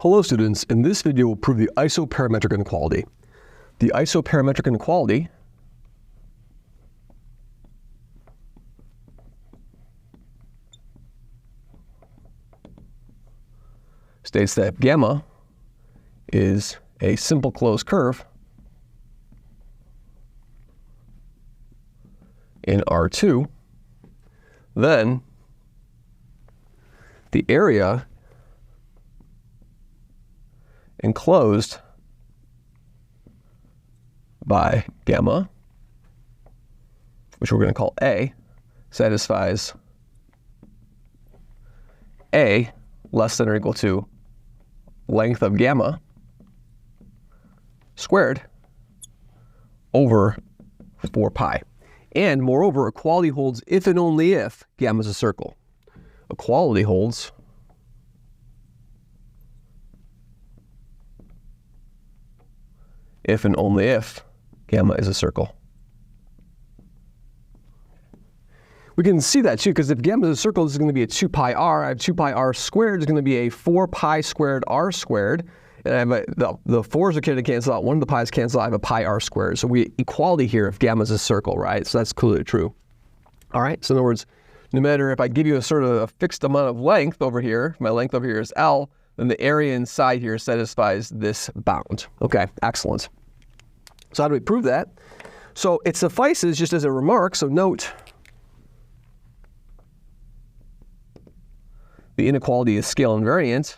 Hello students, in this video we'll prove the isoperimetric inequality. The isoperimetric inequality states that gamma is a simple closed curve in R2, then the area enclosed by gamma, which we're going to call A, satisfies A less than or equal to length of gamma squared over 4 pi. And moreover, equality holds if and only if gamma is a circle. Equality holds if and only if gamma is a circle. We can see that too, because if gamma is a circle, this is going to be a 2 pi r. I have 2 pi r squared is going to be a 4 pi squared r squared. And I have the 4s are going to cancel out. One of the pi's cancel out. I have a pi r squared. So we equality here if gamma is a circle, right? So that's clearly true. All right. So in other words, no matter if I give you a sort of a fixed amount of length over here, my length over here is L, then the area inside here satisfies this bound. Okay, excellent. So how do we prove that? So it suffices just as a remark, so note the inequality is scale invariant.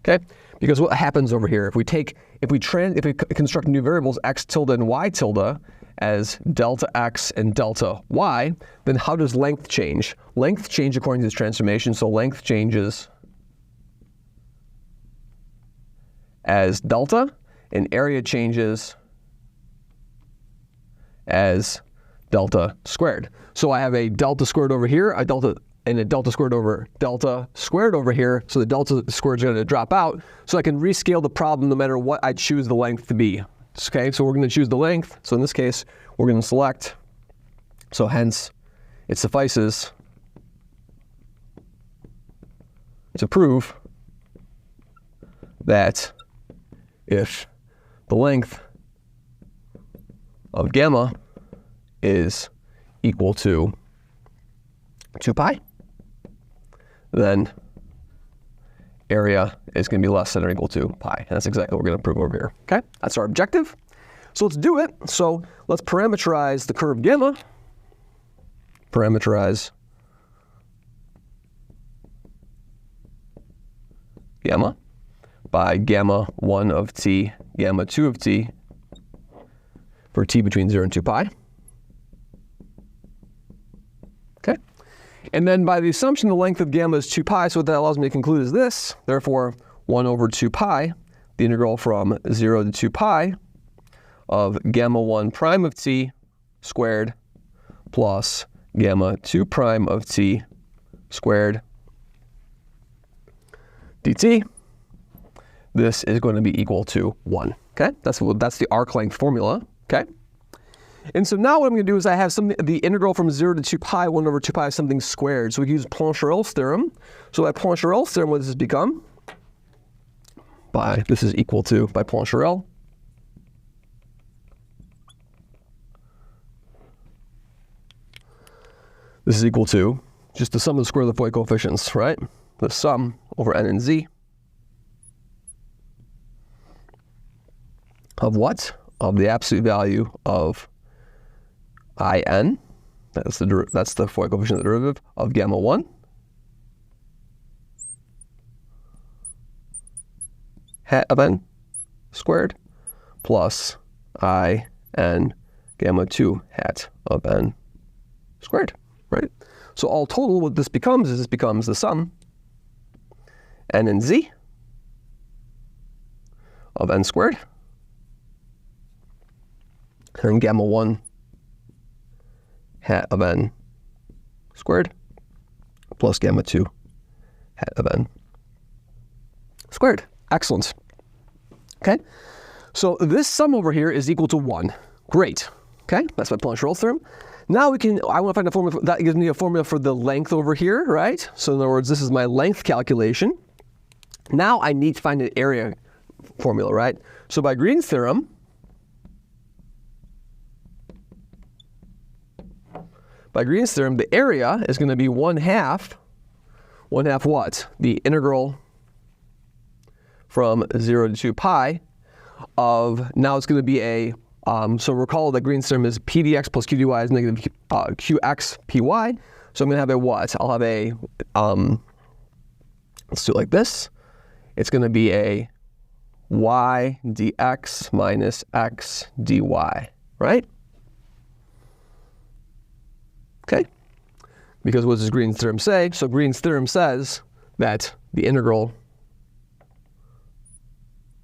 Okay, because what happens over here, if we construct new variables x tilde and y tilde as delta x and delta y, then how does length change? Length change according to this transformation, so length changes as delta, and area changes as delta squared. So I have a delta squared over here, a delta squared over delta squared over here, so the delta squared is going to drop out, so I can rescale the problem no matter what I choose the length to be. Okay, so we're going to choose the length, so in this case, we're going to select, so hence, it suffices to prove that if the length of gamma is equal to 2 pi, then area is going to be less than or equal to pi. And that's exactly what we're going to prove over here. Okay, that's our objective. So let's do it. So let's parameterize the curve gamma. Parameterize gamma by gamma 1 of t, gamma 2 of t for t between 0 and 2 pi. Okay. And then by the assumption the length of gamma is 2 pi, so what that allows me to conclude is this. Therefore, 1 over 2 pi, the integral from 0 to 2 pi of gamma 1 prime of t squared plus gamma 2 prime of t squared dt. This is going to be equal to 1. Okay, that's the arclength formula. Okay. And so now what I'm going to do is I have the integral from 0 to 2 pi, 1 over 2 pi is something squared. So we can use Plancherel's theorem. So by Plancherel's theorem, what does this become? This is equal to, by Plancherel, this is equal to just the sum of the square of the Fourier coefficients, right? The sum over n and z of what? Of the absolute value of in, that's the Fourier coefficient of the derivative of gamma 1 hat of n squared plus in gamma 2 hat of n squared, right? So all total, what this becomes is this becomes the sum n and z of n squared and gamma 1 hat of n squared plus gamma 2 hat of n squared. Excellent. Okay, so this sum over here is equal to 1. Great. Okay, that's my Plancherel theorem. Now I want to find a formula, that gives me a formula for the length over here, right? So in other words, this is my length calculation. Now I need to find an area formula, right? So by Green's theorem, the area is going to be 1/2 what? The integral from 0 to 2 pi of, now it's going to be a, so recall that Green's theorem is p dx plus q dy is negative qx py. So I'm going to have a what? I'll have a, let's do it like this. It's going to be a y dx minus x dy, right? Okay. Because what does Green's theorem say? So Green's theorem says that the integral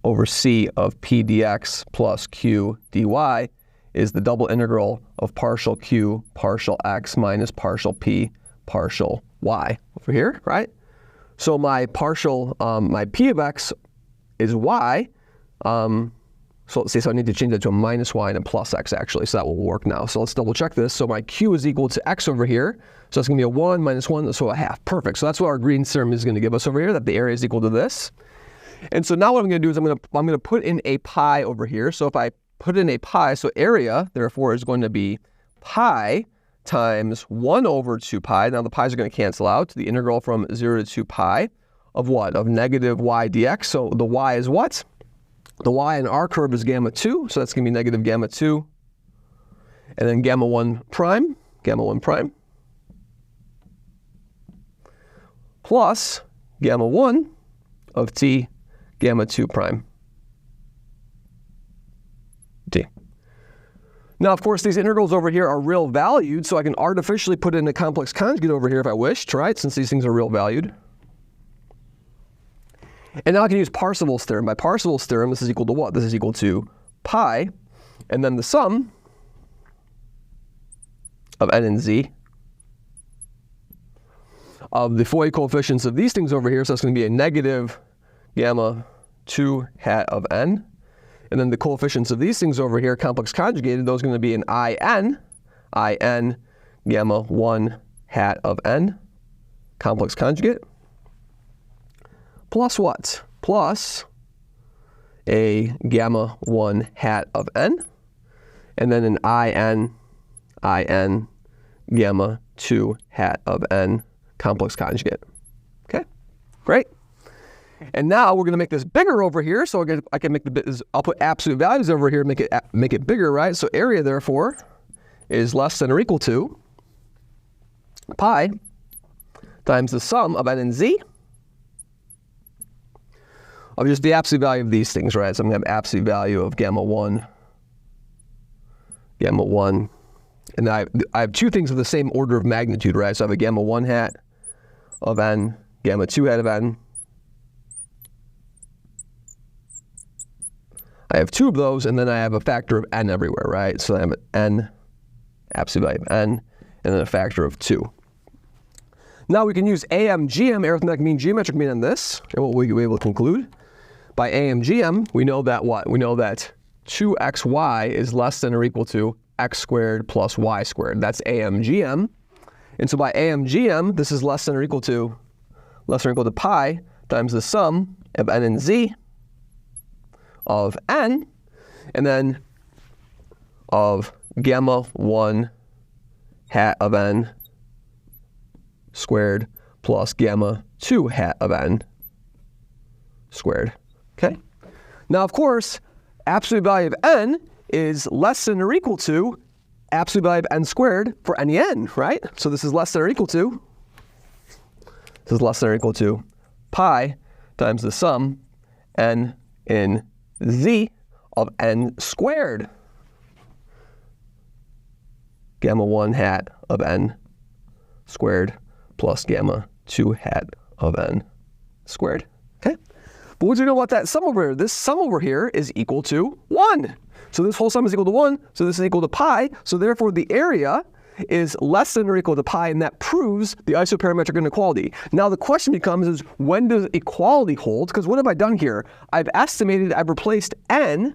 over c of p dx plus q dy is the double integral of partial q, partial x minus partial p, partial y over here, right? So my partial, my p of x is y. So let's see, so I need to change that to a minus y and a plus x actually, so that will work now. So let's double check this. So my q is equal to x over here. So it's going to be a 1 minus 1, so a 1/2. Perfect. So that's what our Green's theorem is going to give us over here, that the area is equal to this. And so now what I'm going to do is I'm going to put in a pi over here. So if I put in a pi, so area, therefore, is going to be pi times 1 over 2 pi. Now the pi's are going to cancel out. The integral from 0 to 2 pi of what? Of negative y dx. So the y is what? The y in our curve is gamma 2, so that's going to be negative gamma 2. And then gamma 1 prime, plus gamma 1 of t, gamma 2 prime t. Now, of course, these integrals over here are real valued, so I can artificially put in a complex conjugate over here if I wished, right, since these things are real valued. And now I can use Parseval's theorem. By Parseval's theorem, this is equal to what? This is equal to pi, and then the sum of n and z of the Fourier coefficients of these things over here. So it's going to be a negative gamma 2 hat of n. And then the coefficients of these things over here, complex conjugated, those are going to be an in gamma 1 hat of n, complex conjugate, plus what? Plus a gamma 1 hat of n, and then an in gamma 2 hat of n, complex conjugate. Okay, great. And now we're going to make this bigger over here. So I can make I'll put absolute values over here, make it bigger, right? So area, therefore, is less than or equal to pi times the sum of n and z of just the absolute value of these things, right? So I'm going to have absolute value of gamma 1, and I have two things of the same order of magnitude, right? So I have a gamma 1 hat of n, gamma 2 hat of n. I have two of those, and then I have a factor of n everywhere, right? So I have an n, absolute value of n, and then a factor of 2. Now we can use AMGM, arithmetic mean, geometric mean, on this, and what we'll be able to conclude. By AMGM, we know that what? We know that 2xy is less than or equal to x squared plus y squared. That's AMGM. And so by AMGM, this is less than or equal to pi times the sum of n and z of n, and then of gamma 1 hat of n squared plus gamma 2 hat of n squared. Okay? Now, of course, absolute value of n is less than or equal to absolute value of n squared for any n, right? So this is less than or equal to, pi times the sum n in z of n squared, gamma 1 hat of n squared plus gamma 2 hat of n squared. Okay? But what do you know about that sum over here? This sum over here is equal to 1. So this whole sum is equal to 1, so this is equal to pi, so therefore the area is less than or equal to pi, and that proves the isoperimetric inequality. Now the question becomes is, when does equality hold? Because what have I done here? I've replaced n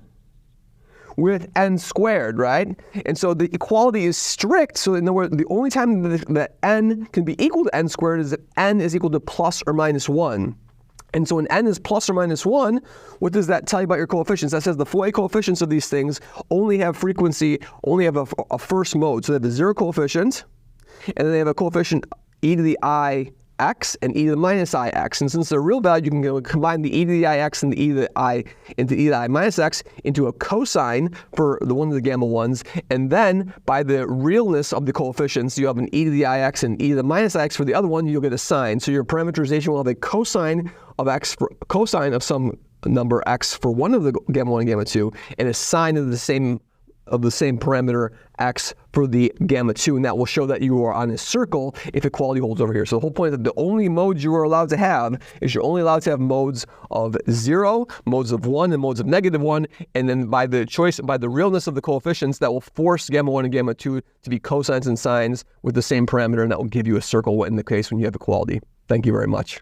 with n squared, right? And so the equality is strict. So in other words, the only time that n can be equal to n squared is if n is equal to plus or minus 1. And so when n is plus or minus 1, what does that tell you about your coefficients? That says the Fourier coefficients of these things only have frequency, only have a first mode. So they have a 0 coefficient, and then they have a coefficient e to the I x and e to the minus I x. And since they're real valued, you can combine the e to the I x and the e to the I into e to the I minus x into a cosine for the one of the gamma ones. And then by the realness of the coefficients, you have an e to the I x and e to the minus I x for the other one, you'll get a sine. So your parameterization will have a cosine of x for cosine of some number x for one of the gamma 1 and gamma 2, and a sine of the same parameter x for the gamma 2, and that will show that you are on a circle if equality holds over here. So the whole point is that the only modes you are allowed to have is you're only allowed to have modes of 0, modes of 1, and modes of -1, and then by the realness of the coefficients, that will force gamma 1 and gamma 2 to be cosines and sines with the same parameter, and that will give you a circle in the case when you have equality. Thank you very much.